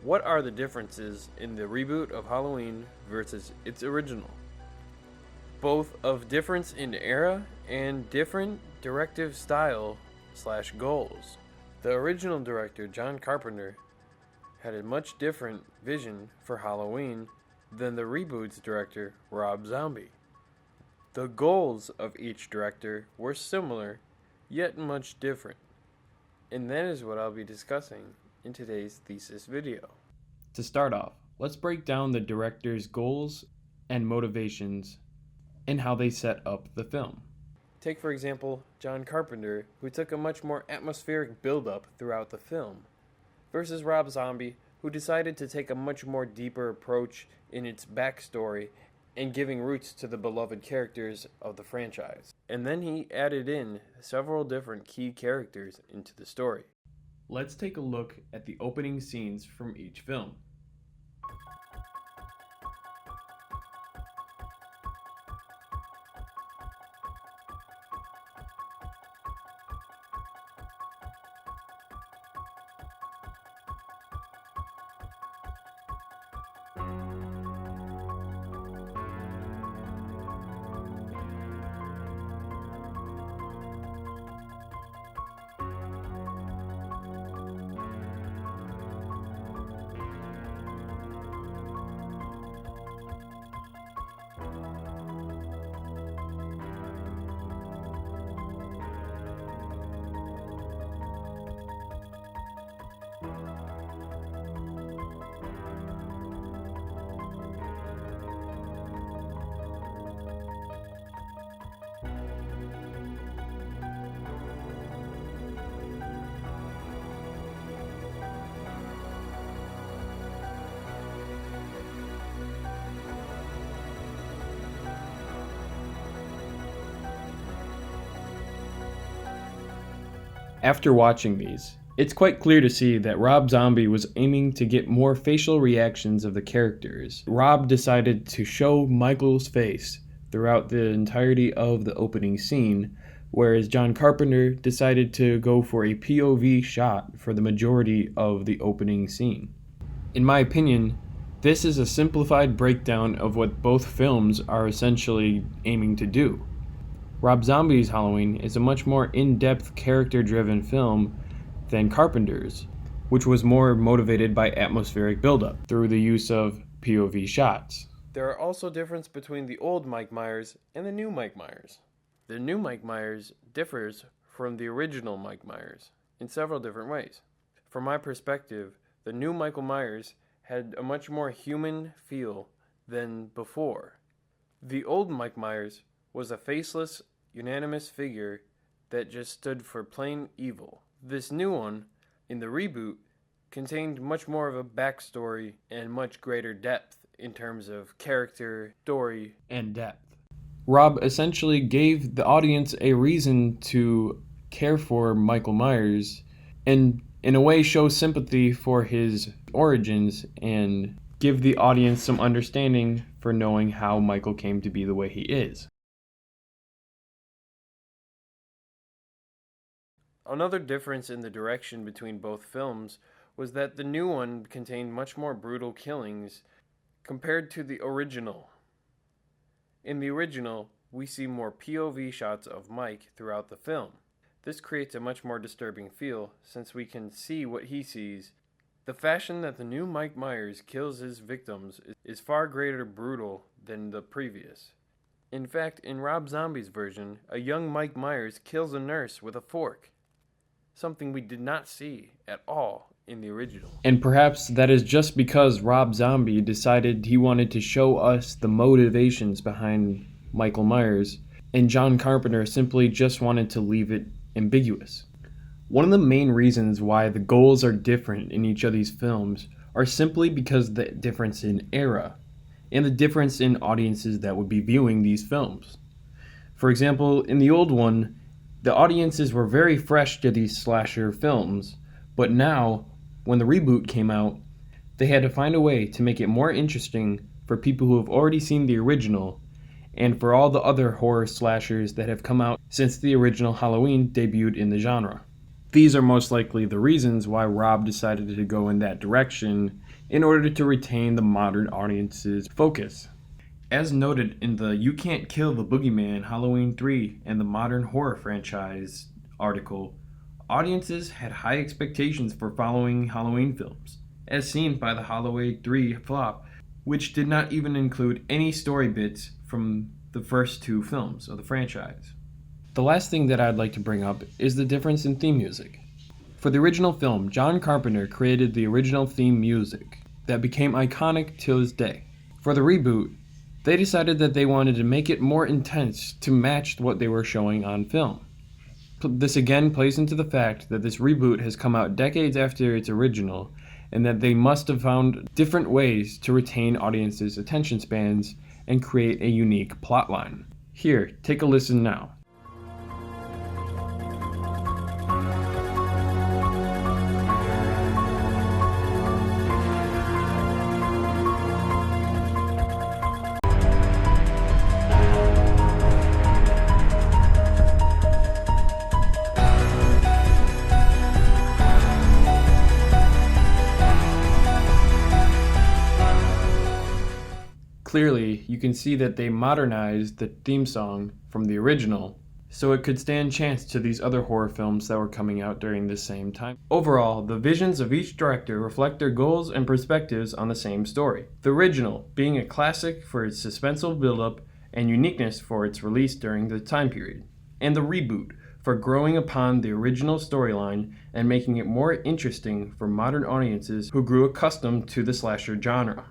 What are the differences in the reboot of Halloween versus its original? Both of difference in era and different directive style / goals. The original director, John Carpenter, had a much different vision for Halloween than the reboot's director, Rob Zombie. The goals of each director were similar, yet much different. And that is what I'll be discussing in today's thesis video. To start off, let's break down the director's goals and motivations and how they set up the film. Take, for example, John Carpenter, who took a much more atmospheric build-up throughout the film, versus Rob Zombie, who decided to take a much more deeper approach in its backstory and giving roots to the beloved characters of the franchise. And then he added in several different key characters into the story. Let's take a look at the opening scenes from each film. After watching these, it's quite clear to see that Rob Zombie was aiming to get more facial reactions of the characters. Rob decided to show Michael's face throughout the entirety of the opening scene, whereas John Carpenter decided to go for a POV shot for the majority of the opening scene. In my opinion, this is a simplified breakdown of what both films are essentially aiming to do. Rob Zombie's Halloween is a much more in-depth, character-driven film than Carpenter's, which was more motivated by atmospheric buildup through the use of POV shots. There are also differences between the old Mike Myers and the new Mike Myers. The new Mike Myers differs from the original Mike Myers in several different ways. From my perspective, the new Michael Myers had a much more human feel than before. The old Mike Myers was a faceless, unanimous figure that just stood for plain evil. This new one, in the reboot, contained much more of a backstory and much greater depth in terms of character, story, and depth. Rob essentially gave the audience a reason to care for Michael Myers and in a way show sympathy for his origins and give the audience some understanding for knowing how Michael came to be the way he is. Another difference in the direction between both films was that the new one contained much more brutal killings compared to the original. In the original, we see more POV shots of Mike throughout the film. This creates a much more disturbing feel since we can see what he sees. The fashion that the new Mike Myers kills his victims is far greater brutal than the previous. In fact, in Rob Zombie's version, a young Mike Myers kills a nurse with a fork. Something we did not see at all in the original. And perhaps that is just because Rob Zombie decided he wanted to show us the motivations behind Michael Myers, and John Carpenter simply just wanted to leave it ambiguous. One of the main reasons why the goals are different in each of these films are simply because of the difference in era and the difference in audiences that would be viewing these films. For example, in the old one, the audiences were very fresh to these slasher films, but now, when the reboot came out, they had to find a way to make it more interesting for people who have already seen the original and for all the other horror slashers that have come out since the original Halloween debuted in the genre. These are most likely the reasons why Rob decided to go in that direction in order to retain the modern audience's focus. As noted in the You Can't Kill the Boogeyman Halloween 3 and the Modern Horror Franchise article, audiences had high expectations for following Halloween films, as seen by the Halloween 3 flop, which did not even include any story bits from the first two films of the franchise. The last thing that I'd like to bring up is the difference in theme music. For the original film, John Carpenter created the original theme music that became iconic till this day. For the reboot, they decided that they wanted to make it more intense to match what they were showing on film. This again plays into the fact that this reboot has come out decades after its original, and that they must have found different ways to retain audiences' attention spans and create a unique plotline. Here, take a listen now. Clearly, you can see that they modernized the theme song from the original so it could stand chance to these other horror films that were coming out during the same time. Overall, the visions of each director reflect their goals and perspectives on the same story. The original being a classic for its suspenseful build-up and uniqueness for its release during the time period, and the reboot for growing upon the original storyline and making it more interesting for modern audiences who grew accustomed to the slasher genre.